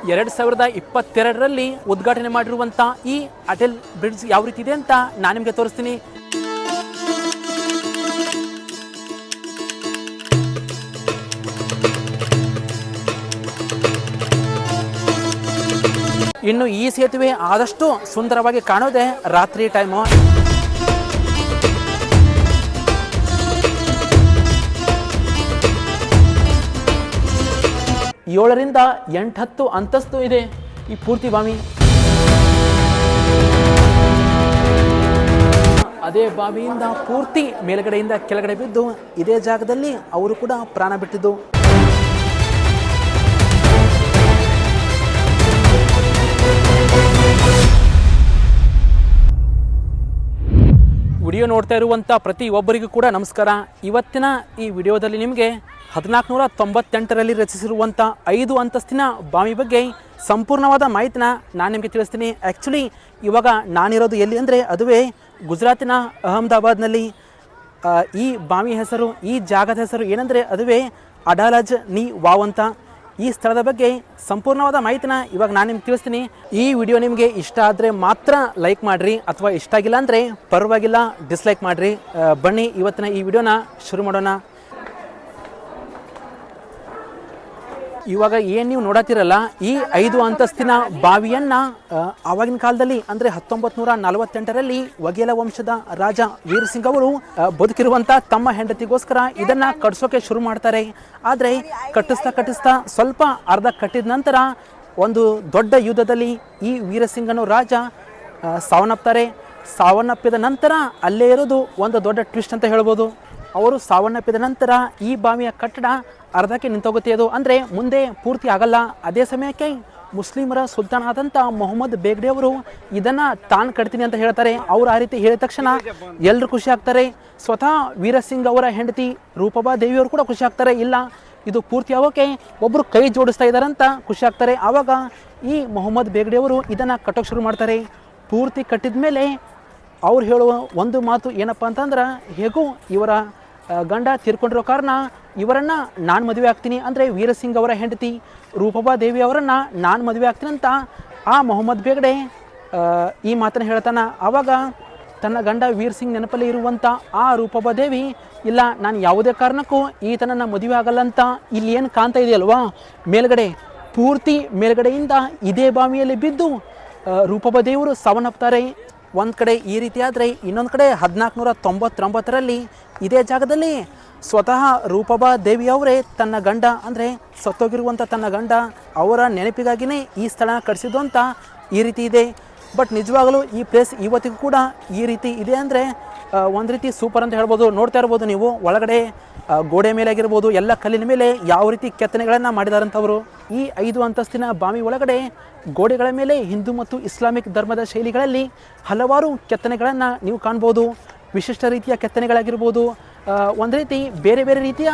2022ರಲ್ಲಿ ಉದ್ಘಾಟನೆ ಮಾಡಿರುವಂಥ ಈ ಅಟಲ್ ಬ್ರಿಡ್ಜ್ ಯಾವ ರೀತಿ ಇದೆ ಅಂತ ನಾನು ನಿಮಗೆ ತೋರಿಸ್ತೀನಿ. ಇನ್ನು ಈ ಸೇತುವೆ ಆದಷ್ಟು ಸುಂದರವಾಗಿ ಕಾಣೋದೇ ರಾತ್ರಿ ಟೈಮು. ಏಳರಿಂದ 8-10 ಅಂತಸ್ತು ಇದೆ ಈ ಪೂರ್ತಿ ಬಾವಿ. ಅದೇ ಬಾವಿಯಿಂದ ಪೂರ್ತಿ ಮೇಲ್ಗಡೆಯಿಂದ ಕೆಳಗಡೆ ಬಿದ್ದು ಇದೇ ಜಾಗದಲ್ಲಿ ಅವರು ಕೂಡ ಪ್ರಾಣ ಬಿಟ್ಟಿದ್ದು. ವಿಡಿಯೋ ನೋಡ್ತಾ ಇರುವಂಥ ಪ್ರತಿ ಒಬ್ಬರಿಗೂ ಕೂಡ ನಮಸ್ಕಾರ. ಇವತ್ತಿನ ಈ ವಿಡಿಯೋದಲ್ಲಿ ನಿಮಗೆ 1498ರಲ್ಲಿ ರಚಿಸಿರುವಂಥ 5 ಅಂತಸ್ತಿನ ಬಾವಿ ಬಗ್ಗೆ ಸಂಪೂರ್ಣವಾದ ಮಾಹಿತಿನ ನಾನು ನಿಮಗೆ ತಿಳಿಸ್ತೀನಿ. ಆ್ಯಕ್ಚುಲಿ ಇವಾಗ ನಾನಿರೋದು ಎಲ್ಲಿ ಅಂದರೆ ಅದುವೇ ಗುಜರಾತಿನ ಅಹಮದಾಬಾದ್ನಲ್ಲಿ. ಈ ಬಾವಿ ಹೆಸರು, ಈ ಜಾಗದ ಹೆಸರು ಏನಂದರೆ ಅದುವೇ ಅಡಾಲಜ್ ನೀ ವಾವ್ ಅಂತ. ಈ ಸ್ಥಳದ ಬಗ್ಗೆ ಸಂಪೂರ್ಣವಾದ ಮಾಹಿತಿನ ಇವಾಗ ನಾನು ನಿಮ್ಗೆ ತಿಳಿಸ್ತೀನಿ. ಈ ವಿಡಿಯೋ ನಿಮಗೆ ಇಷ್ಟ ಆದರೆ ಮಾತ್ರ ಲೈಕ್ ಮಾಡಿರಿ, ಅಥವಾ ಇಷ್ಟ ಆಗಿಲ್ಲ ಅಂದರೆ ಪರವಾಗಿಲ್ಲ ಡಿಸ್ಲೈಕ್ ಮಾಡಿರಿ. ಬನ್ನಿ ಇವತ್ತಿನ ಈ ವಿಡಿಯೋನ ಶುರು ಮಾಡೋಣ. ಇವಾಗ ಏನು ನೀವು ನೋಡತ್ತಿರಲ್ಲ, ಈ 5 ಅಂತಸ್ತಿನ ಬಾವಿಯನ್ನು ಆವಾಗಿನ ಕಾಲದಲ್ಲಿ ಅಂದರೆ 1948ರಲ್ಲಿ ವಘೇಲ ವಂಶದ ರಾಜ ವೀರ್ ಸಿಂಗ್ ಅವರು ಬದುಕಿರುವಂಥ ತಮ್ಮ ಹೆಂಡತಿಗೋಸ್ಕರ ಇದನ್ನು ಕಟ್ಸೋಕೆ ಶುರು ಮಾಡ್ತಾರೆ. ಆದರೆ ಕಟ್ಟಿಸ್ತಾ ಸ್ವಲ್ಪ ಅರ್ಧ ಕಟ್ಟಿದ ನಂತರ ಒಂದು ದೊಡ್ಡ ಯುದ್ಧದಲ್ಲಿ ಈ ವೀರಸಿಂಗ್ ಅನ್ನೋ ರಾಜ ಸಾವನ್ನಪ್ತಾರೆ. ಸಾವನ್ನಪ್ಪಿದ ನಂತರ ಅಲ್ಲೇ ಇರೋದು ಒಂದು ದೊಡ್ಡ ಟ್ವಿಸ್ಟ್ ಅಂತ ಹೇಳ್ಬೋದು. ಅವರು ಸಾವನ್ನಪ್ಪಿದ ನಂತರ ಈ ಬಾವಿಯ ಕಟ್ಟಡ ಅರ್ಧಕ್ಕೆ ನಿಂತೋಗುತ್ತೆ. ಅದು ಅಂದರೆ ಮುಂದೆ ಪೂರ್ತಿ ಆಗಲ್ಲ. ಅದೇ ಸಮಯಕ್ಕೆ ಮುಸ್ಲಿಮರ ಸುಲ್ತಾನ್ ಆದಂಥ ಮೊಹಮ್ಮದ್ ಬೇಗ್ಡೆ ಅವರು ಇದನ್ನು ತಾನು ಕಟ್ತೀನಿ ಅಂತ ಹೇಳ್ತಾರೆ. ಅವರು ಆ ರೀತಿ ಹೇಳಿದ ತಕ್ಷಣ ಎಲ್ಲರೂ ಖುಷಿ ಆಗ್ತಾರೆ. ಸ್ವತಃ ವೀರಸಿಂಗ್ ಅವರ ಹೆಂಡತಿ ರೂಪಬಾ ದೇವಿಯವರು ಕೂಡ ಖುಷಿ ಆಗ್ತಾರೆ. ಇಲ್ಲ, ಇದು ಪೂರ್ತಿ ಆಗೋಕೆ ಒಬ್ಬರು ಕೈ ಜೋಡಿಸ್ತಾ ಇದ್ದಾರೆ ಅಂತ ಖುಷಿ ಆಗ್ತಾರೆ. ಆವಾಗ ಈ ಮೊಹಮ್ಮದ್ ಬೇಗ್ಡೆ ಅವರು ಇದನ್ನು ಕಟ್ಟೋಕೆ ಶುರು ಮಾಡ್ತಾರೆ. ಪೂರ್ತಿ ಕಟ್ಟಿದ ಮೇಲೆ ಅವ್ರು ಹೇಳುವ ಒಂದು ಮಾತು ಏನಪ್ಪ ಅಂತಂದ್ರೆ, ಹೇಗೂ ಇವರ ಗಂಡ ತೀರ್ಕೊಂಡಿರೋ ಕಾರಣ ಇವರನ್ನು ನಾನು ಮದುವೆ ಆಗ್ತೀನಿ, ಅಂದರೆ ವೀರಸಿಂಗ್ ಅವರ ಹೆಂಡತಿ ರೂಪಬಾ ದೇವಿ ಅವರನ್ನು ನಾನು ಮದುವೆ ಆಗ್ತೀನಿ ಅಂತ ಆ ಮೊಹಮ್ಮದ್ ಬೇಗ್ಡೆ ಈ ಮಾತನ್ನು ಹೇಳ್ತಾನೆ. ಆವಾಗ ತನ್ನ ಗಂಡ ವೀರ್ ಸಿಂಗ್ ನೆನಪಲ್ಲಿ ಇರುವಂಥ ಆ ರೂಪಬಾ ದೇವಿ, ಇಲ್ಲ ನಾನು ಯಾವುದೇ ಕಾರಣಕ್ಕೂ ಈತನನ್ನು ಮದುವೆ ಆಗಲ್ಲ ಅಂತ ಇಲ್ಲಿ ಏನು ಕಾಣ್ತಾ ಇದೆಯಲ್ವಾ ಮೇಲ್ಗಡೆ, ಪೂರ್ತಿ ಮೇಲ್ಗಡೆಯಿಂದ ಇದೇ ಬಾವಿಯಲ್ಲಿ ಬಿದ್ದು ರೂಪಬಾ ದೇವರು ಸಾವನ್ನಪ್ತಾರೆ. ಒಂದು ಕಡೆ ಈ ರೀತಿ ಆದರೆ ಇನ್ನೊಂದು ಕಡೆ 1499ರಲ್ಲಿ ಇದೇ ಜಾಗದಲ್ಲಿ ಸ್ವತಃ ರೂಪಬಾ ದೇವಿಯವರೇ ತನ್ನ ಗಂಡ, ಅಂದರೆ ಸತ್ತೋಗಿರುವಂಥ ತನ್ನ ಗಂಡ ಅವರ ನೆನಪಿಗಾಗಿಯೇ ಈ ಸ್ಥಳ ಕಟ್ಟಿಸಿದ್ದು ಅಂತ ಈ ರೀತಿ ಇದೆ. ಬಟ್ ನಿಜವಾಗಲೂ ಈ ಪ್ಲೇಸ್ ಇವತ್ತಿಗೂ ಕೂಡ ಈ ರೀತಿ ಇದೆ ಅಂದರೆ ಒಂದು ರೀತಿ ಸೂಪರ್ ಅಂತ ಹೇಳ್ಬೋದು. ನೋಡ್ತಾ ಇರ್ಬೋದು ನೀವು, ಒಳಗಡೆ ಗೋಡೆ ಮೇಲೆ ಆಗಿರ್ಬೋದು, ಎಲ್ಲ ಕಲ್ಲಿನ ಮೇಲೆ ಯಾವ ರೀತಿ ಕೆತ್ತನೆಗಳನ್ನು ಮಾಡಿದಾರಂಥವರು. ಈ 5 ಅಂತಸ್ತಿನ ಬಾವಿ ಒಳಗಡೆ ಗೋಡೆಗಳ ಮೇಲೆ ಹಿಂದೂ ಮತ್ತು ಇಸ್ಲಾಮಿಕ್ ಧರ್ಮದ ಶೈಲಿಗಳಲ್ಲಿ ಹಲವಾರು ಕೆತ್ತನೆಗಳನ್ನು ನೀವು ಕಾಣ್ಬೋದು. ವಿಶಿಷ್ಟ ರೀತಿಯ ಕೆತ್ತನೆಗಳಾಗಿರ್ಬೋದು, ಒಂದು ರೀತಿ ಬೇರೆ ಬೇರೆ ರೀತಿಯ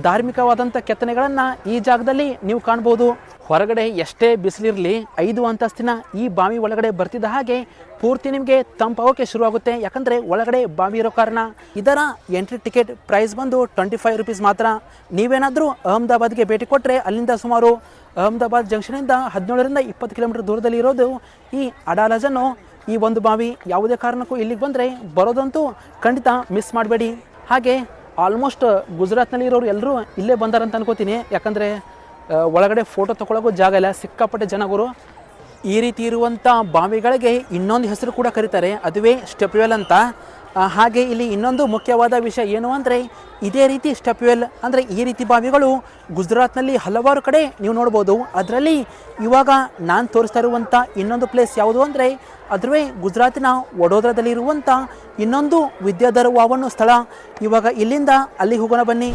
ಧಾರ್ಮಿಕವಾದಂಥ ಕೆತ್ತನೆಗಳನ್ನು ಈ ಜಾಗದಲ್ಲಿ ನೀವು ಕಾಣ್ಬೋದು. ಹೊರಗಡೆ ಎಷ್ಟೇ ಬಿಸಿಲಿರಲಿ 5 ಅಂತಸ್ತಿನ ಈ ಬಾವಿ ಒಳಗಡೆ ಬರ್ತಿದ್ದ ಹಾಗೆ ಪೂರ್ತಿ ನಿಮಗೆ ತಂಪಾಗೋಕ್ಕೆ ಶುರುವಾಗುತ್ತೆ. ಯಾಕಂದರೆ ಒಳಗಡೆ ಬಾವಿ ಇರೋ ಕಾರಣ. ಇದರ ಎಂಟ್ರಿ ಟಿಕೆಟ್ ಪ್ರೈಸ್ ಬಂದು 25 ರೂಪೀಸ್ ಮಾತ್ರ. ನೀವೇನಾದರೂ ಅಹಮದಾಬಾದ್ಗೆ ಭೇಟಿ ಕೊಟ್ಟರೆ ಅಲ್ಲಿಂದ ಸುಮಾರು ಅಹಮದಾಬಾದ್ ಜಂಕ್ಷನಿಂದ 17ರಿಂದ 20 ಕಿಲೋಮೀಟರ್ ದೂರದಲ್ಲಿ ಇರೋದು ಈ ಅಡಾಲಜನ್ನು ಈ ಒಂದು ಬಾವಿ. ಯಾವುದೇ ಕಾರಣಕ್ಕೂ ಇಲ್ಲಿಗೆ ಬಂದರೆ ಬರೋದಂತೂ ಖಂಡಿತ ಮಿಸ್ ಮಾಡಬೇಡಿ. ಹಾಗೆ ಆಲ್ಮೋಸ್ಟ್ ಗುಜರಾತ್ನಲ್ಲಿ ಇರೋರು ಎಲ್ಲರೂ ಇಲ್ಲೇ ಬಂದಾರಂತ ಅನ್ಕೋತೀನಿ. ಯಾಕಂದರೆ ಒಳಗಡೆ ಫೋಟೋ ತೊಗೊಳಕ್ಕೂ ಜಾಗ ಇಲ್ಲ, ಸಿಕ್ಕಾಪಟ್ಟೆ ಜನಗಳು. ಈ ರೀತಿ ಇರುವಂಥ ಬಾವಿಗಳಿಗೆ ಇನ್ನೊಂದು ಹೆಸರು ಕೂಡ ಕರೀತಾರೆ, ಅದುವೇ ಸ್ಟೆಪ್ವೆಲ್ ಅಂತ. ಹಾಗೆ ಇಲ್ಲಿ ಇನ್ನೊಂದು ಮುಖ್ಯವಾದ ವಿಷಯ ಏನು ಅಂದರೆ, ಇದೇ ರೀತಿ ಸ್ಟೆಪ್ವೆಲ್ ಅಂದರೆ ಈ ರೀತಿ ಬಾವಿಗಳು ಗುಜರಾತ್ನಲ್ಲಿ ಹಲವಾರು ಕಡೆ ನೀವು ನೋಡ್ಬೋದು. ಅದರಲ್ಲಿ ಇವಾಗ ನಾನು ತೋರಿಸ್ತಾ ಇರುವಂಥ ಇನ್ನೊಂದು ಪ್ಲೇಸ್ ಯಾವುದು ಅಂದರೆ ಅದುವೇ ಗುಜರಾತಿನ ವಡೋದರಾದಲ್ಲಿರುವಂಥ ಇನ್ನೊಂದು ವಿದ್ಯಾಧರ್ ವಾವ್ ಅನ್ನೋ ಸ್ಥಳ. ಇವಾಗ ಇಲ್ಲಿಂದ ಅಲ್ಲಿ ಹೋಗೋಣ ಬನ್ನಿ.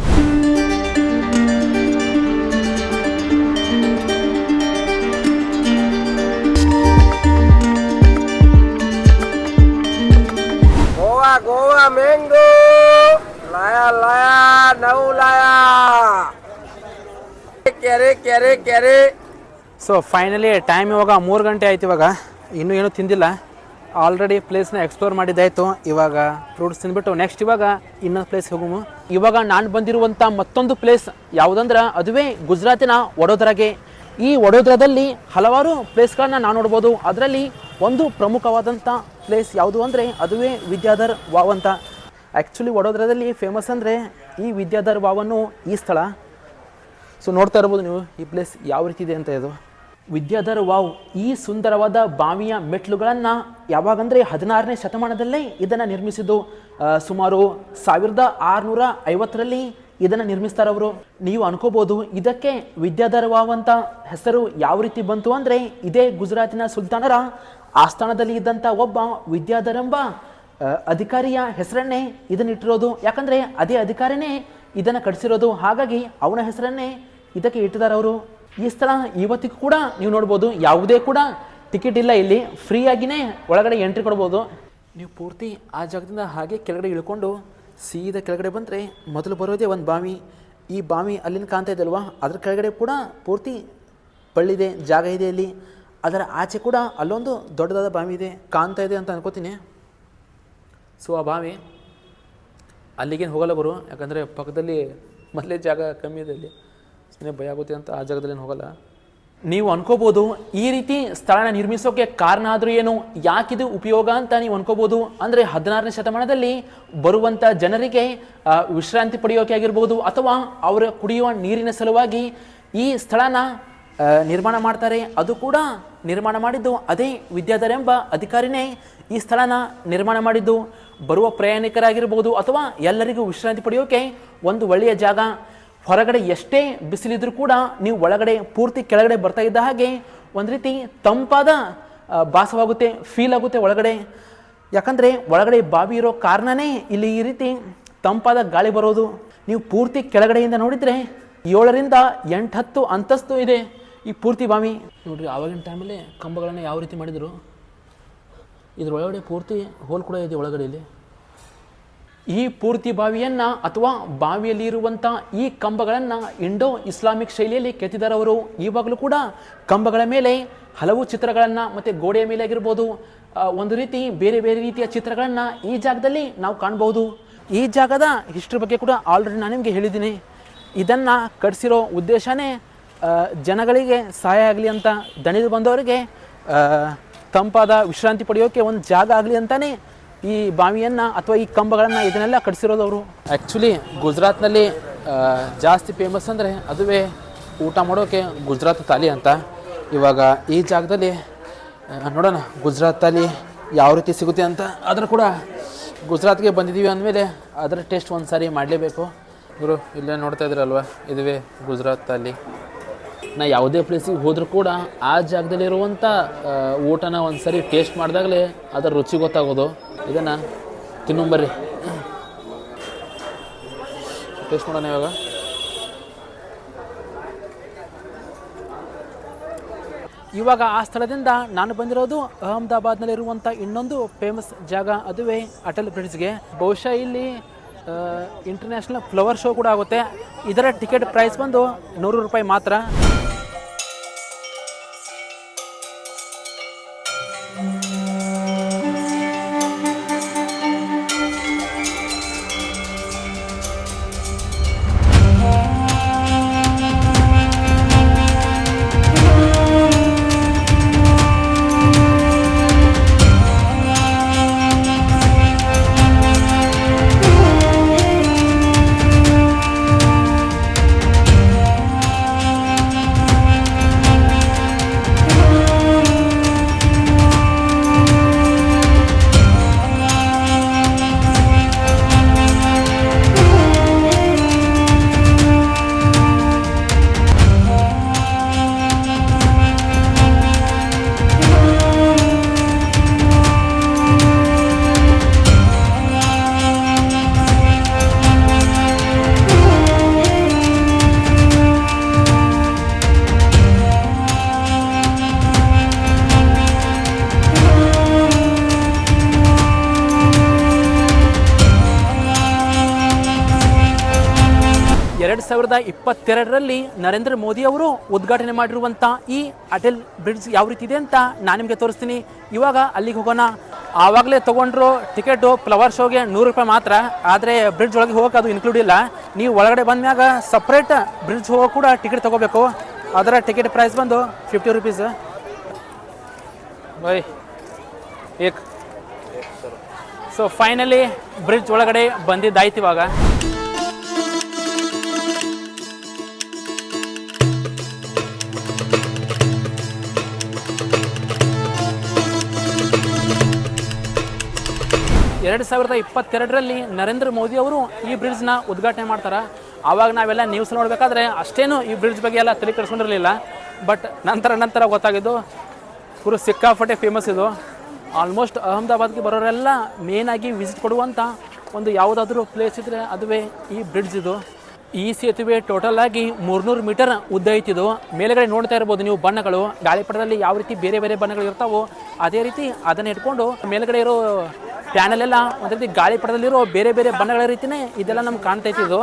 गोवा मैंगो लाया लाया नौ लाया केरे केरे केरे. ಸೊ ಫೈನಲಿ ಟೈಮ್ ಇವಾಗ 3 ಗಂಟೆ ಆಯ್ತು. ಇವಾಗ ಇನ್ನೂ ಏನೂ ತಿಂದಿಲ್ಲ. ಆಲ್ರೆಡಿ ಪ್ಲೇಸ್ನ ಎಕ್ಸ್ಪ್ಲೋರ್ ಮಾಡಿದ್ದಾಯಿತು. ಇವಾಗ ಫ್ರೂಟ್ಸ್ ತಿಂದ್ಬಿಟ್ಟು ನೆಕ್ಸ್ಟ್ ಇವಾಗ ಇನ್ನೊಂದು ಪ್ಲೇಸ್ ಹೋಗುಮು. ಇವಾಗ ನಾನು ಬಂದಿರುವಂಥ ಮತ್ತೊಂದು ಪ್ಲೇಸ್ ಯಾವುದಂದ್ರೆ ಅದುವೇ ಗುಜರಾತಿನ ವಡೋದರಾಗೆ. ಈ ವಡೋದರಾದಲ್ಲಿ ಹಲವಾರು ಪ್ಲೇಸ್ಗಳನ್ನ ನಾವು ನೋಡ್ಬೋದು. ಅದರಲ್ಲಿ ಒಂದು ಪ್ರಮುಖವಾದಂಥ ಪ್ಲೇಸ್ ಯಾವುದು ಅಂದರೆ ಅದುವೇ ವಿದ್ಯಾಧರ್ ವಾವ್ ಅಂತ. ಆ್ಯಕ್ಚುಲಿ ವಡೋದರಾದಲ್ಲಿ ಫೇಮಸ್ ಅಂದರೆ ಈ ವಿದ್ಯಾಧರ್ ವಾವನ್ನು ಈ ಸ್ಥಳ. ಸೊ ನೋಡ್ತಾ ಇರ್ಬೋದು ನೀವು ಈ ಪ್ಲೇಸ್ ಯಾವ ರೀತಿ ಇದೆ ಅಂತ. ಇದು ವಿದ್ಯಾಧರ್ ವಾವ್ ಈ ಸುಂದರವಾದ ಬಾವಿಯ ಮೆಟ್ಲುಗಳನ್ನು ಯಾವಾಗಂದರೆ 16ನೇ ಶತಮಾನದಲ್ಲೇ ಇದನ್ನು ನಿರ್ಮಿಸಿದ್ದು. ಸುಮಾರು 1650ರಲ್ಲಿ ಇದನ್ನು ನಿರ್ಮಿಸ್ತಾರೆ ಅವರು. ನೀವು ಅನ್ಕೋಬೋದು ಇದಕ್ಕೆ ವಿದ್ಯಾಧರ್ ವಾವ್ ಅಂತ ಹೆಸರು ಯಾವ ರೀತಿ ಬಂತು ಅಂದರೆ ಇದೇ ಗುಜರಾತಿನ ಸುಲ್ತಾನರ ಆಸ್ಥಾನದಲ್ಲಿ ಇದ್ದಂಥ ಒಬ್ಬ ವಿದ್ಯಾಧರ್ ಎಂಬ ಅಧಿಕಾರಿಯ ಹೆಸರನ್ನೇ ಇದನ್ನಿಟ್ಟಿರೋದು. ಯಾಕಂದರೆ ಅದೇ ಅಧಿಕಾರಿನೇ ಇದನ್ನು ಕಟ್ಟಿಸಿರೋದು. ಹಾಗಾಗಿ ಅವನ ಹೆಸರನ್ನೇ ಇದಕ್ಕೆ ಇಟ್ಟಿದ್ದಾರೆ ಅವರು. ಈ ಸ್ಥಳ ಇವತ್ತಿಗೂ ಕೂಡ ನೀವು ನೋಡ್ಬೋದು. ಯಾವುದೇ ಕೂಡ ಟಿಕೆಟ್ ಇಲ್ಲ, ಇಲ್ಲಿ ಫ್ರೀಯಾಗಿಯೇ ಒಳಗಡೆ ಎಂಟ್ರಿ ಕೊಡ್ಬೋದು. ನೀವು ಪೂರ್ತಿ ಆ ಜಾಗದಿಂದ ಹಾಗೆ ಕೆಳಗಡೆ ಇಳ್ಕೊಂಡು ಸೀದಾ ಕೆಳಗಡೆ ಬಂದರೆ ಮೊದಲು ಬರೋದೇ ಒಂದು ಬಾವಿ. ಈ ಬಾವಿ ಅಲ್ಲಿನ ಕಾಣ್ತಾ ಇದೆ ಅಲ್ವಾ, ಅದ್ರ ಕೆಳಗಡೆ ಕೂಡ ಪೂರ್ತಿ ಪಳ್ಳಿದೆ, ಜಾಗ ಇದೆ ಇಲ್ಲಿ. ಅದರ ಆಚೆ ಕೂಡ ಅಲ್ಲೊಂದು ದೊಡ್ಡದಾದ ಬಾವಿ ಇದೆ, ಕಾಣ್ತಾ ಇದೆ ಅಂತ ಅನ್ಕೋತೀನಿ. ಸೊ ಆ ಬಾವಿ ಅಲ್ಲಿಗೇನು ಹೋಗಲ್ಲ ಗುರು, ಯಾಕಂದರೆ ಪಕ್ಕದಲ್ಲಿ ಮೊದಲೇ ಜಾಗ ಕಮ್ಮಿ ಇದೆ, ಇಲ್ಲಿ ಸುಮ್ಮನೆ ಭಯ ಆಗುತ್ತೆ ಅಂತ ಆ ಜಾಗದಲ್ಲಿ ಹೋಗಲ್ಲ. ನೀವು ಅನ್ಕೋಬೋದು ಈ ರೀತಿ ಸ್ಥಳನ ನಿರ್ಮಿಸೋಕೆ ಕಾರಣ ಆದರೂ ಏನು, ಯಾಕಿದು ಉಪಯೋಗ ಅಂತ ನೀವು ಅನ್ಕೋಬೋದು. ಅಂದರೆ 16ನೇ ಶತಮಾನದಲ್ಲಿ ಬರುವಂಥ ಜನರಿಗೆ ವಿಶ್ರಾಂತಿ ಪಡೆಯೋಕೆ ಆಗಿರ್ಬೋದು, ಅಥವಾ ಅವರ ಕುಡಿಯುವ ನೀರಿನ ಸಲುವಾಗಿ ಈ ಸ್ಥಳನ ನಿರ್ಮಾಣ ಮಾಡ್ತಾರೆ. ಅದು ಕೂಡ ನಿರ್ಮಾಣ ಮಾಡಿದ್ದು ಅದೇ ವಿದ್ಯಾಧರ್ ಎಂಬ ಅಧಿಕಾರಿನೇ ಈ ಸ್ಥಳನ ನಿರ್ಮಾಣ ಮಾಡಿದ್ದು. ಬರುವ ಪ್ರಯಾಣಿಕರಾಗಿರ್ಬೋದು ಅಥವಾ ಎಲ್ಲರಿಗೂ ವಿಶ್ರಾಂತಿ ಪಡೆಯೋಕೆ ಒಂದು ಒಳ್ಳೆಯ ಜಾಗ. ಹೊರಗಡೆ ಎಷ್ಟೇ ಬಿಸಿಲಿದ್ರೂ ಕೂಡ ನೀವು ಒಳಗಡೆ ಪೂರ್ತಿ ಕೆಳಗಡೆ ಬರ್ತಾ ಇದ್ದ ಹಾಗೆ ಒಂದು ರೀತಿ ತಂಪಾದ ಭಾಸವಾಗುತ್ತೆ, ಫೀಲ್ ಆಗುತ್ತೆ ಒಳಗಡೆ. ಯಾಕಂದರೆ ಒಳಗಡೆ ಬಾವಿ ಇರೋ ಕಾರಣನೇ ಇಲ್ಲಿ ಈ ರೀತಿ ತಂಪಾದ ಗಾಳಿ ಬರೋದು. ನೀವು ಪೂರ್ತಿ ಕೆಳಗಡೆಯಿಂದ ನೋಡಿದರೆ 7ರಿಂದ 8-10 ಅಂತಸ್ತು ಇದೆ ಈ ಪೂರ್ತಿ ಬಾವಿ. ನೋಡ್ರಿ ಆವಾಗಿನ ಟೈಮಲ್ಲಿ ಕಂಬಗಳನ್ನು ಯಾವ ರೀತಿ ಮಾಡಿದರು. ಇದರೊಳಗಡೆ ಪೂರ್ತಿ ಹೋಲ್ ಕೂಡ ಇದೆ ಒಳಗಡೆಯಲ್ಲಿ. ಈ ಪೂರ್ತಿ ಬಾವಿಯನ್ನು ಅಥವಾ ಬಾವಿಯಲ್ಲಿ ಇರುವಂಥ ಈ ಕಂಬಗಳನ್ನು ಇಂಡೋ ಇಸ್ಲಾಮಿಕ್ ಶೈಲಿಯಲ್ಲಿ ಕೆತ್ತಿದ್ದಾರೆ ಅವರು. ಇವಾಗಲೂ ಕೂಡ ಕಂಬಗಳ ಮೇಲೆ ಹಲವು ಚಿತ್ರಗಳನ್ನು ಮತ್ತು ಗೋಡೆಯ ಮೇಲೆ ಆಗಿರ್ಬೋದು ಒಂದು ರೀತಿ ಬೇರೆ ಬೇರೆ ರೀತಿಯ ಚಿತ್ರಗಳನ್ನು ಈ ಜಾಗದಲ್ಲಿ ನಾವು ಕಾಣ್ಬೋದು. ಈ ಜಾಗದ ಹಿಸ್ಟ್ರಿ ಬಗ್ಗೆ ಕೂಡ ಆಲ್ರೆಡಿ ನಾನು ನಿಮಗೆ ಹೇಳಿದ್ದೀನಿ. ಇದನ್ನು ಕಟ್ಟಿಸಿರೋ ಉದ್ದೇಶನೇ ಜನಗಳಿಗೆ ಸಹಾಯ ಆಗಲಿ ಅಂತ, ದಣಿದು ಬಂದವರಿಗೆ ತಂಪಾದ ವಿಶ್ರಾಂತಿ ಪಡೆಯೋಕ್ಕೆ ಒಂದು ಜಾಗ ಆಗಲಿ ಅಂತಲೇ ಈ ಬಾವಿಯನ್ನು ಅಥವಾ ಈ ಕಂಬಗಳನ್ನು ಇದನ್ನೆಲ್ಲ ಕಟ್ಟಿಸಿರೋದು ಅವರು. ಆ್ಯಕ್ಚುಲಿ ಗುಜರಾತ್ನಲ್ಲಿ ಜಾಸ್ತಿ ಫೇಮಸ್ ಅಂದರೆ ಅದುವೇ ಊಟ ಮಾಡೋಕ್ಕೆ ಗುಜರಾತ್ ಥಾಲಿ ಅಂತ. ಇವಾಗ ಈ ಜಾಗದಲ್ಲಿ ನೋಡೋಣ ಗುಜರಾತ್ ಥಾಲಿ ಯಾವ ರೀತಿ ಸಿಗುತ್ತೆ ಅಂತ. ಅದರ ಕೂಡ ಗುಜರಾತ್ಗೆ ಬಂದಿದ್ದೀವಿ ಅಂದಮೇಲೆ ಅದರ ಟೇಸ್ಟ್ ಒಂದು ಸಾರಿ ಮಾಡಲೇಬೇಕು ಗುರು. ಇಲ್ಲೇ ನೋಡ್ತಾ ಇದ್ರಲ್ವ, ಇದುವೇ ಗುಜರಾತ್ ಥಾಲಿ. ನಾ ಯಾವುದೇ ಪ್ಲೇಸಿಗೆ ಹೋದರೂ ಕೂಡ ಆ ಜಾಗದಲ್ಲಿರುವಂಥ ಊಟನ ಒಂದು ಸರಿ ಟೇಸ್ಟ್ ಮಾಡಿದಾಗಲೇ ಅದರ ರುಚಿ ಗೊತ್ತಾಗೋದು. ಇದನ್ನು ತಿನ್ನೊಂಬರ್ರಿ, ಟೇಸ್ಟ್ ಮಾಡೋಣ ಇವಾಗ. ಇವಾಗ ಆ ಸ್ಥಳದಿಂದ ನಾನು ಬಂದಿರೋದು ಅಹಮದಾಬಾದ್ನಲ್ಲಿರುವಂಥ ಇನ್ನೊಂದು ಫೇಮಸ್ ಜಾಗ, ಅದುವೇ ಅಟಲ್ ಬ್ರಿಡ್ಜ್ಗೆ. ಬಹುಶಃ ಇಲ್ಲಿ ಇಂಟರ್ನ್ಯಾಷನಲ್ ಫ್ಲವರ್ ಶೋ ಕೂಡ ಆಗುತ್ತೆ. ಇದರ ಟಿಕೆಟ್ ಪ್ರೈಸ್ ಬಂದು 100 ರೂಪಾಯಿ ಮಾತ್ರ. ಎರಡು 2022ರಲ್ಲಿ ನರೇಂದ್ರ ಮೋದಿ ಅವರು ಉದ್ಘಾಟನೆ ಮಾಡಿರುವಂಥ ಈ ಅಟಲ್ ಬ್ರಿಡ್ಜ್ ಯಾವ ರೀತಿ ಇದೆ ಅಂತ ನಾನು ನಿಮಗೆ ತೋರಿಸ್ತೀನಿ. ಇವಾಗ ಅಲ್ಲಿಗೆ ಹೋಗೋಣ. ಆವಾಗಲೇ ತೊಗೊಂಡ್ರು ಟಿಕೆಟು ಫ್ಲವರ್ ಶೋಗೆ 100 ರೂಪಾಯಿ ಮಾತ್ರ. ಆದರೆ ಬ್ರಿಡ್ಜ್ ಒಳಗೆ ಹೋಗೋಕೆ ಅದು ಇನ್ಕ್ಲೂಡ್ ಇಲ್ಲ. ನೀವು ಒಳಗಡೆ ಬಂದ್ಮ್ಯಾಗ ಸಪ್ರೇಟ್ ಬ್ರಿಡ್ಜ್ ಹೋಗೋ ಕೂಡ ಟಿಕೆಟ್ ತೊಗೋಬೇಕು. ಅದರ ಟಿಕೆಟ್ ಪ್ರೈಸ್ ಬಂದು 50 rupees. By Ek. So finally bridge ಒಳಗಡೆ ಬಂದಿದ್ದಾಯ್ತು ಇವಾಗ. ಎರಡು 2022ರಲ್ಲಿ ನರೇಂದ್ರ ಮೋದಿ ಅವರು ಈ ಬ್ರಿಡ್ಜ್ನ ಉದ್ಘಾಟನೆ ಮಾಡ್ತಾರೆ. ಆವಾಗ ನಾವೆಲ್ಲ ನ್ಯೂಸ್ ನೋಡಬೇಕಾದ್ರೆ ಅಷ್ಟೇನು ಈ ಬ್ರಿಡ್ಜ್ ಬಗ್ಗೆ ಎಲ್ಲ ತಲೆ ಕೆಡಿಸ್ಕೊಂಡಿರಲಿಲ್ಲ. ಬಟ್ ನಂತರ ಗೊತ್ತಾಗಿದ್ದು ಪೂರ ಸಿಕ್ಕಾಪಟ್ಟೆ ಫೇಮಸ್ ಇದು. ಆಲ್ಮೋಸ್ಟ್ ಅಹಮದಾಬಾದ್ಗೆ ಬರೋರೆಲ್ಲ ಮೇನಾಗಿ ವಿಸಿಟ್ ಕೊಡುವಂಥ ಒಂದು ಯಾವುದಾದ್ರೂ ಪ್ಲೇಸ್ ಇದ್ದರೆ ಅದುವೇ ಈ ಬ್ರಿಡ್ಜ್ ಇದು. ಈ ಸೇತುವೆ ಟೋಟಲ್ ಆಗಿ 300 ಮೀಟರ್ ಉದ್ದ ಐತಿದು. ಮೇಲೆಗಡೆ ನೋಡ್ತಾ ಇರ್ಬೋದು ನೀವು ಬಣ್ಣಗಳು, ಗಾಳಿಪಟದಲ್ಲಿ ಯಾವ ರೀತಿ ಬೇರೆ ಬೇರೆ ಬಣ್ಣಗಳು ಇರ್ತಾವೋ ಅದೇ ರೀತಿ ಅದನ್ನು ಇಟ್ಕೊಂಡು ಮೇಲೆಗಡೆ ಇರೋ ಪ್ಯಾನಲ್ ಎಲ್ಲ ಒಂದು ರೀತಿ ಗಾಳಿಪಟದಲ್ಲಿರೋ ಬೇರೆ ಬೇರೆ ಬಣ್ಣಗಳ ರೀತಿಯೇ ಇದೆಲ್ಲ ನಮ್ಗೆ ಕಾಣ್ತೈತಿ. ಇದು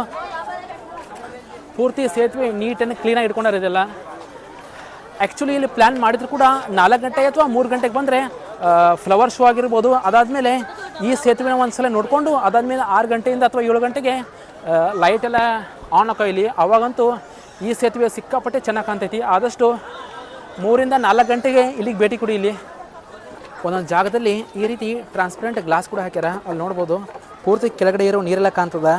ಪೂರ್ತಿ ಸೇತುವೆ ನೀಟನ್ನು ಕ್ಲೀನಾಗಿ ಇಟ್ಕೊಂಡಾರೆ ಇದೆಲ್ಲ. ಆ್ಯಕ್ಚುಲಿ ಇಲ್ಲಿ ಪ್ಲ್ಯಾನ್ ಮಾಡಿದ್ರು ಕೂಡ 4 ಗಂಟೆ ಅಥವಾ 3 ಗಂಟೆಗೆ ಬಂದರೆ ಫ್ಲವರ್ ಶೋ ಆಗಿರ್ಬೋದು. ಅದಾದಮೇಲೆ ಈ ಸೇತುವೆನ ಒಂದು ಸಲ ನೋಡಿಕೊಂಡು ಅದಾದಮೇಲೆ 6 ಗಂಟೆಯಿಂದ ಅಥವಾ 7 ಗಂಟೆಗೆ ಲೈಟ್ ಎಲ್ಲ ಆನ್ ಹಾಕೋ ಇಲ್ಲಿ. ಅವಾಗಂತೂ ಈ ಸೇತುವೆ ಸಿಕ್ಕಾಪಟ್ಟೆ ಚೆನ್ನಾಗಿ ಕಾಣ್ತೈತಿ. ಆದಷ್ಟು 3 ರಿಂದ 4 ಗಂಟೆಗೆ ಇಲ್ಲಿಗೆ ಭೇಟಿ ಕೊಡಿ. ಇಲ್ಲಿ ಒಂದೊಂದು ಜಾಗದಲ್ಲಿ ಈ ರೀತಿ ಟ್ರಾನ್ಸ್ಪರೆಂಟ್ ಗ್ಲಾಸ್ ಕೂಡ ಹಾಕ್ಯಾರ, ಅಲ್ಲಿ ನೋಡ್ಬೋದು. ಪೂರ್ತಿ ಕೆಳಗಡೆ ಇರೋ ನೀರೆಲ್ಲ ಕಾಣ್ತದ.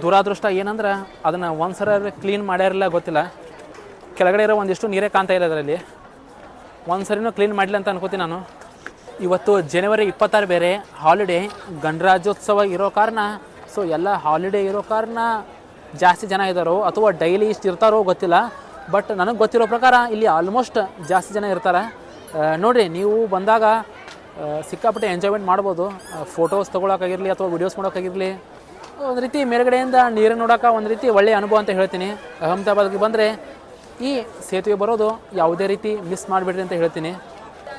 ದುರಾದೃಷ್ಟ ಏನಂದ್ರೆ ಅದನ್ನು ಒಂದು ಸಲ ಕ್ಲೀನ್ ಮಾಡ್ಯಾರಿಲ್ಲ ಗೊತ್ತಿಲ್ಲ. ಕೆಳಗಡೆ ಇರೋ ಒಂದಿಷ್ಟು ನೀರೇ ಕಾಣ್ತಾ ಇಲ್ಲ ಅದರಲ್ಲಿ. ಒಂದು ಸರಿನೂ ಕ್ಲೀನ್ ಮಾಡಲಿಲ್ಲ ಅಂತ ಅನ್ಕೋತೀನಿ ನಾನು. ಇವತ್ತು ಜನವರಿ 26 ಬೇರೆ ಹಾಲಿಡೇ, ಗಣರಾಜ್ಯೋತ್ಸವ ಇರೋ ಕಾರಣ. ಸೊ ಎಲ್ಲ ಹಾಲಿಡೇ ಇರೋ ಕಾರಣ ಜಾಸ್ತಿ ಜನ ಇದ್ದಾರೋ ಅಥವಾ ಡೈಲಿ ಇಷ್ಟು ಇರ್ತಾರೋ ಗೊತ್ತಿಲ್ಲ. ಬಟ್ ನನಗೆ ಗೊತ್ತಿರೋ ಪ್ರಕಾರ ಇಲ್ಲಿ ಆಲ್ಮೋಸ್ಟ್ ಜಾಸ್ತಿ ಜನ ಇರ್ತಾರೆ. ನೋಡಿರಿ, ನೀವು ಬಂದಾಗ ಸಿಕ್ಕಾಪಟ್ಟೆ ಎಂಜಾಯ್ಮೆಂಟ್ ಮಾಡ್ಬೋದು. ಫೋಟೋಸ್ ತೊಗೊಳಕ್ಕಾಗಿರಲಿ ಅಥವಾ ವೀಡಿಯೋಸ್ ಮಾಡೋಕ್ಕಾಗಿರಲಿ, ಒಂದು ರೀತಿ ಮೇಲ್ಗಡೆಯಿಂದ ನೀರು ನೋಡೋಕೆ ಒಂದು ರೀತಿ ಒಳ್ಳೆಯ ಅನುಭವ ಅಂತ ಹೇಳ್ತೀನಿ. ಅಹಮದಾಬಾದ್ಗೆ ಬಂದರೆ ಈ ಸೇತುವೆ ಬರೋದು ಯಾವುದೇ ರೀತಿ ಮಿಸ್ ಮಾಡಿಬಿಡ್ರಿ ಅಂತ ಹೇಳ್ತೀನಿ.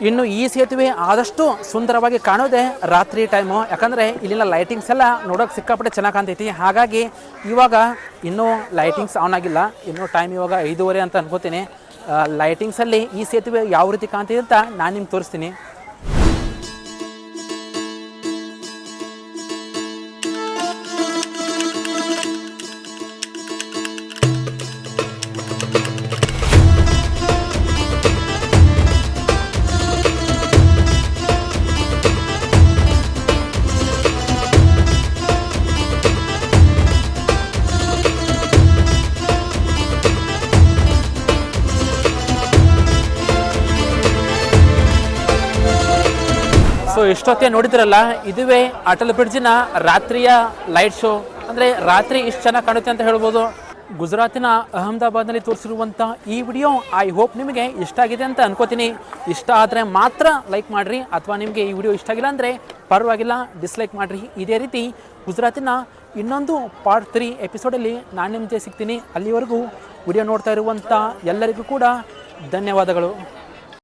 ಇನ್ನು ಈ ಸೇತುವೆ ಆದಷ್ಟು ಸುಂದರವಾಗಿ ಕಾಣೋದೇ ರಾತ್ರಿ ಟೈಮು. ಯಾಕಂದರೆ ಇಲ್ಲಿನ ಲೈಟಿಂಗ್ಸ್ ಎಲ್ಲ ನೋಡೋಕೆ ಸಿಕ್ಕಾಪಟ್ಟೆ ಚೆನ್ನಾಗಿ ಕಾಣ್ತೈತಿ. ಹಾಗಾಗಿ ಇವಾಗ ಇನ್ನೂ ಲೈಟಿಂಗ್ಸ್ ಆನ್ ಆಗಿಲ್ಲ. ಇನ್ನೂ ಟೈಮ್ ಇವಾಗ 5:30 ಅಂತ ಅನ್ಕೋತೀನಿ. ಲೈಟಿಂಗ್ಸಲ್ಲಿ ಈ ಸೇತುವೆ ಯಾವ ರೀತಿ ಕಾಣ್ತಿದೆ ಅಂತ ನಾನು ನಿಮ್ಗೆ ತೋರಿಸ್ತೀನಿ. ಸೊ ಇಷ್ಟೊತ್ತೇ ನೋಡಿದ್ರಲ್ಲ, ಇದುವೇ ಅಟಲ್ ಬ್ರಿಡ್ಜಿನ ರಾತ್ರಿಯ ಲೈಟ್ ಶೋ. ಅಂದರೆ ರಾತ್ರಿ ಇಷ್ಟು ಚೆನ್ನಾಗಿ ಕಾಣುತ್ತೆ ಅಂತ ಹೇಳ್ಬೋದು. ಗುಜರಾತಿನ ಅಹಮದಾಬಾದ್ನಲ್ಲಿ ತೋರಿಸಿರುವಂಥ ಈ ವಿಡಿಯೋ ಐ ಹೋಪ್ ನಿಮಗೆ ಇಷ್ಟ ಆಗಿದೆ ಅಂತ ಅನ್ಕೋತೀನಿ. ಇಷ್ಟ ಆದರೆ ಮಾತ್ರ ಲೈಕ್ ಮಾಡಿರಿ, ಅಥವಾ ನಿಮಗೆ ಈ ವಿಡಿಯೋ ಇಷ್ಟ ಆಗಿಲ್ಲ ಅಂದರೆ ಪರವಾಗಿಲ್ಲ, ಡಿಸ್ಲೈಕ್ ಮಾಡಿರಿ. ಇದೇ ರೀತಿ ಗುಜರಾತಿನ ಇನ್ನೊಂದು ಪಾರ್ಟ್ 3 ಎಪಿಸೋಡಲ್ಲಿ ನಾನು ನಿಮ್ಮ ಜೊತೆ ಸಿಗ್ತೀನಿ. ಅಲ್ಲಿವರೆಗೂ ವಿಡಿಯೋ ನೋಡ್ತಾ ಇರುವಂಥ ಎಲ್ಲರಿಗೂ ಕೂಡ ಧನ್ಯವಾದಗಳು.